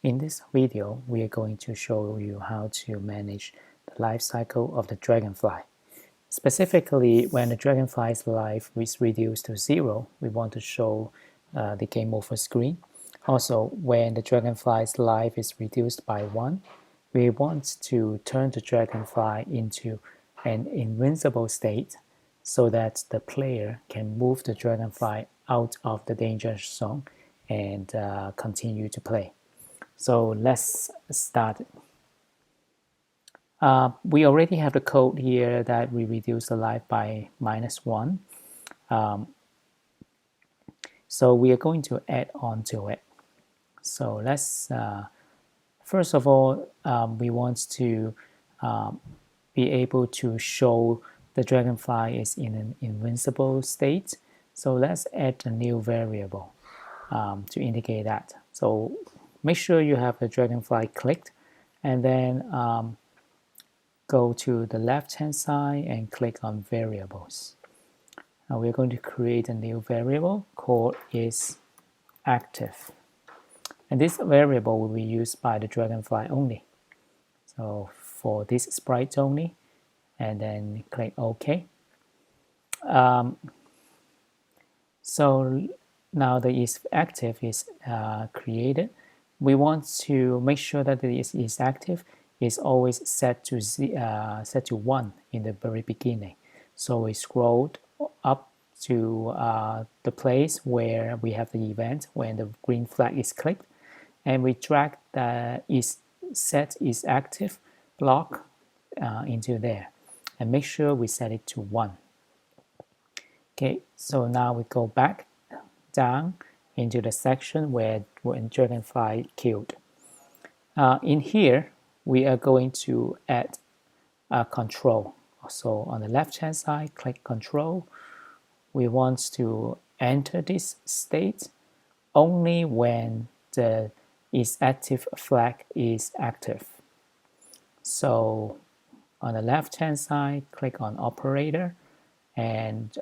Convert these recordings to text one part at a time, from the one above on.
In this video, we are going to show you how to manage the life cycle of the Dragonfly. Specifically, when the Dragonfly's life is reduced to 0, we want to show the game over screen. Also, when the Dragonfly's life is reduced by 1, we want to turn the Dragonfly into an invincible state so that the player can move the Dragonfly out of the danger zone and continue to play. So let's start. We already have the code here that we reduce the life by -1. So we are going to add on to it. So let's, first of all, we want to be able to show the Dragonfly is in an invincible state. So let's add a new variable to indicate that. So make sure you have the Dragonfly clicked, and then go to the left hand side and click on variables. Now we're going to create a new variable called isActive, and this variable will be used by the Dragonfly only. So for this sprite only, and then click OK. So now the isActive is created. We want to make sure that the isActive is always set to 1 in the very beginning. So we scrolled up to the place where we have the event when the green flag is clicked, and we drag the set isActive block into there, and make sure we set it to 1. Okay, so now we go back down into the section where when Dragonfly killed. In here, we are going to add a control. So on the left hand side, click control. We want to enter this state only when the isActive flag is active. So on the left hand side, click on operator and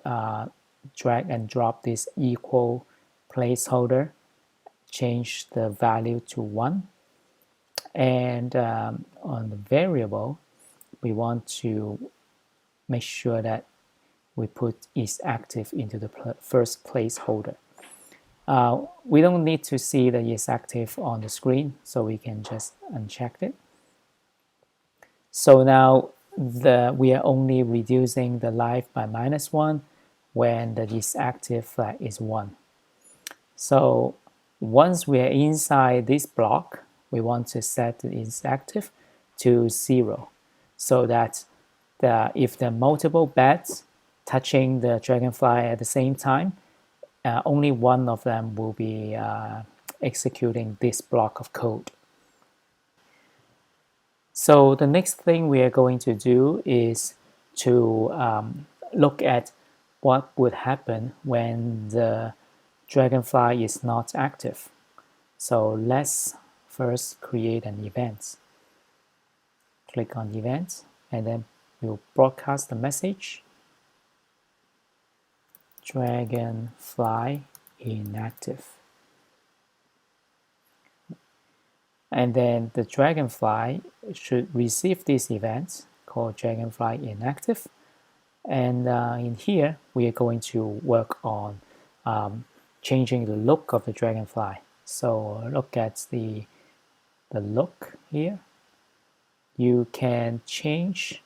drag and drop this equal placeholder, change the value to 1. And on the variable, we want to make sure that we put isActive into the first placeholder. We don't need to see the isActive on the screen, so we can just uncheck it. So now we are only reducing the life by -1 when the isActive flag is 1. So once we are inside this block, we want to set the isActive to 0, so that if there are multiple bats touching the Dragonfly at the same time, only one of them will be executing this block of code. So the next thing we are going to do is to look at what would happen when the Dragonfly is not active. So let's first create an event. Click on event, and then we'll broadcast the message, Dragonfly inactive. And then the Dragonfly should receive this event called Dragonfly inactive. And in here, we are going to work on changing the look of the Dragonfly. So look at the look here. You can change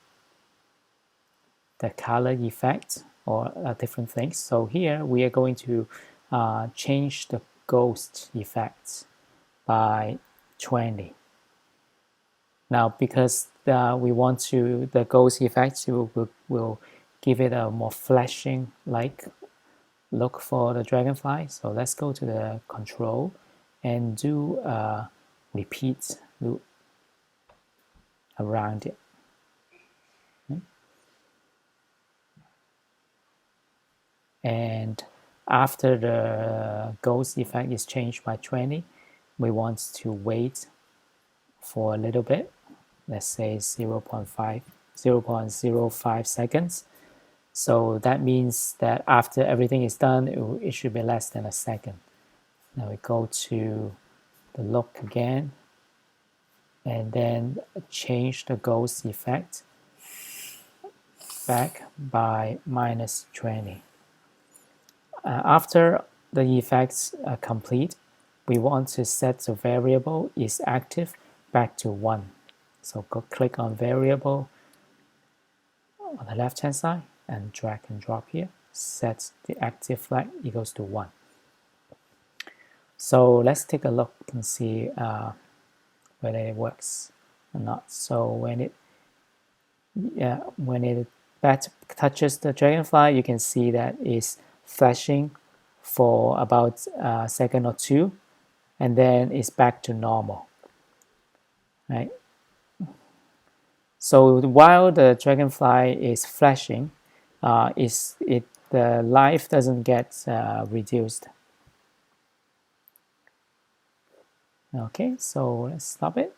the color effect or different things. So here we are going to change the ghost effects by 20. Now, because we want to, the ghost effects will give it a more flashing like look for the Dragonfly. So let's go to the control and do a repeat loop around it. And after the ghost effect is changed by 20, we want to wait for a little bit, let's say 0.05 seconds. So that means that after everything is done, it should be less than a second. Now we go to the look again, and then change the ghost effect back by -20. After the effects are complete, we want to set the variable is active back to 1. So go click on variable on the left hand side and drag and drop here. Set the active flag equals to 1. So let's take a look and see whether it works or not. So when it touches the dragonfly, you can see that it's flashing for about a second or two, and then it's back to normal. Right. So while the dragonfly is flashing, the life doesn't get reduced. Okay, so let's stop it.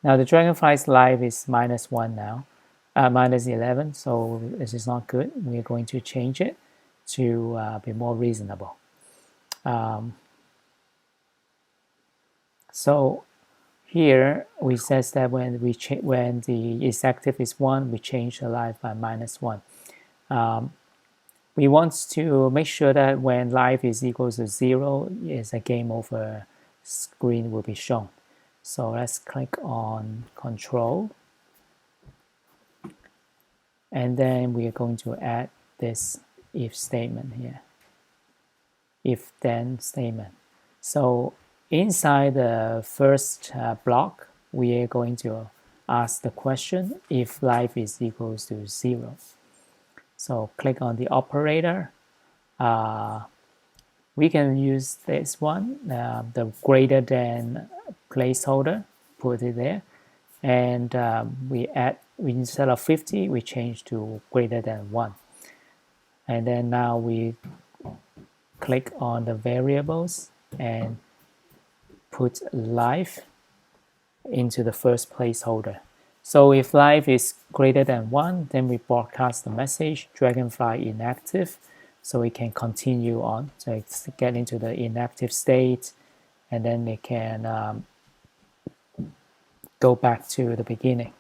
Now the dragonfly's life is -1 now, -11. So this is not good. We're going to change it to be more reasonable. So here we says that when the is active is 1, we change the life by -1. We want to make sure that when life is equals to 0, is a game over screen will be shown. So let's click on control, and then we are going to add this if statement here, if then statement. So inside the first block, we are going to ask the question if life is equals to 0. So click on the operator. We can use this one, the greater than placeholder, put it there, and instead of 50, we change to greater than 1. And then now we click on the variables and put life into the first placeholder. So if life is greater than 1, then we broadcast the message dragonfly inactive, so we can continue on. So it's get into the inactive state, and then it can go back to the beginning.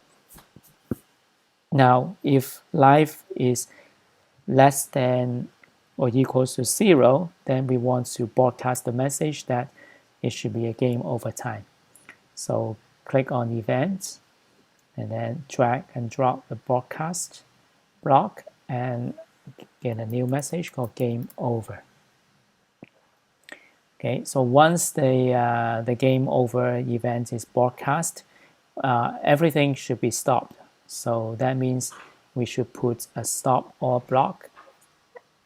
Now, if life is less than or equals to 0, then we want to broadcast the message that it should be a game over time. So click on events, and then drag and drop the broadcast block and get a new message called game over. Okay, so once the game over event is broadcast, everything should be stopped. So that means we should put a stop or block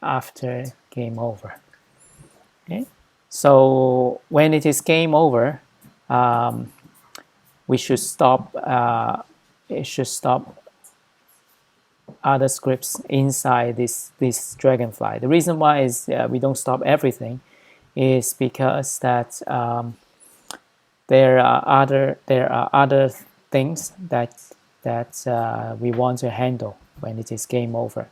after game over. Okay, so when it is game over, we should stop. It should stop other scripts inside this dragonfly. The reason why is we don't stop everything is because that there are other things that we want to handle when it is game over.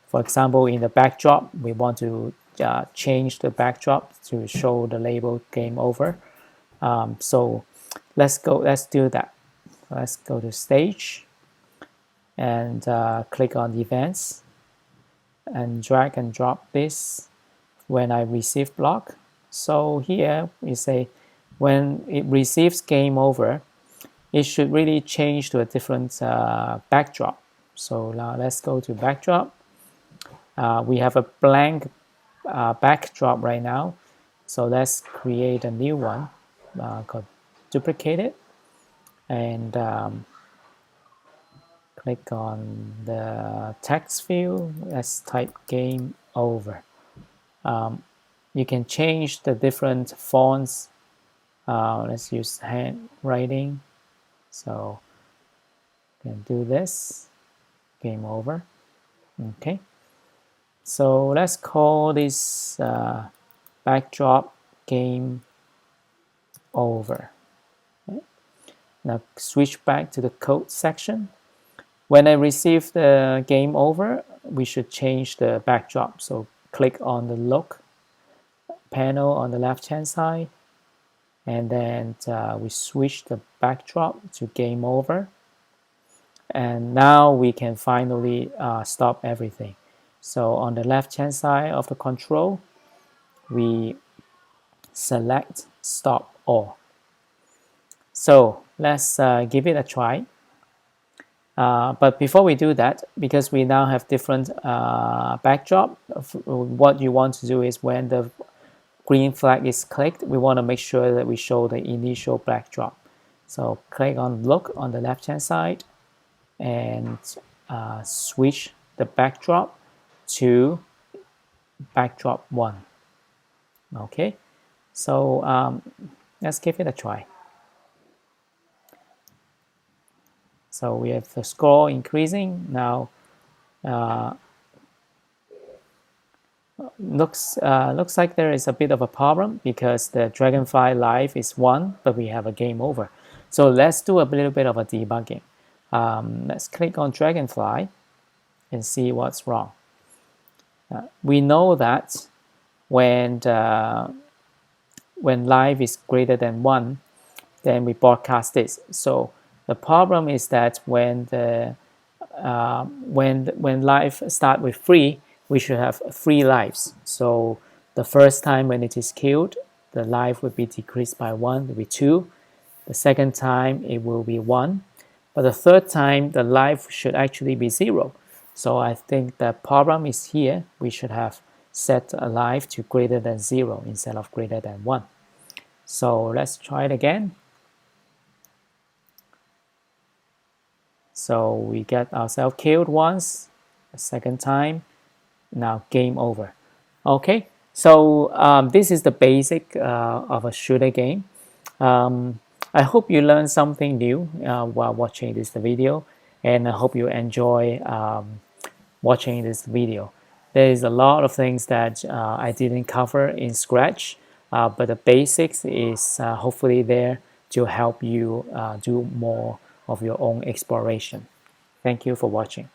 For example, in the backdrop, we want to change the backdrop to show the label game over. So let's do that. Let's go to stage and click on events and drag and drop this when I receive block. So here we say when it receives game over, it should really change to a different backdrop. So now let's go to backdrop. We have a blank backdrop right now. So let's create a new one called duplicate it, and click on the text field. Let's type game over. You can change the different fonts. Let's use handwriting. So you can do this, game over. Okay. So let's call this backdrop game over. Okay. Now switch back to the code section. When I receive the game over, we should change the backdrop. So click on the look panel on the left hand side and then we switch the backdrop to game over, and now we can finally stop everything. So on the left hand side of the control, we select stop all. So let's give it a try. But before we do that, because we now have different backdrop, what you want to do is when the green flag is clicked, we want to make sure that we show the initial backdrop. So click on look on the left hand side and switch the backdrop to backdrop 1. Okay, so let's give it a try. So we have the score increasing now. Looks like there is a bit of a problem because the Dragonfly life is 1, but we have a game over. So let's do a little bit of a debugging. Let's click on Dragonfly and see what's wrong. We know that when life is greater than 1, then we broadcast this. So the problem is that when life start with 3, we should have 3 lives. So the first time when it is killed, the life would be decreased by 1, will be 2. The second time it will be 1. But the third time the life should actually be 0. So I think the problem is here. We should have set a life to greater than 0 instead of greater than 1. So let's try it again. So we get ourselves killed once, a second time, now game over. Okay, so this is the basic of a shooter game. I hope you learned something new while watching this video, and I hope you enjoy watching this video. There is a lot of things that I didn't cover in Scratch, but the basics is hopefully there to help you do more of your own exploration. Thank you for watching.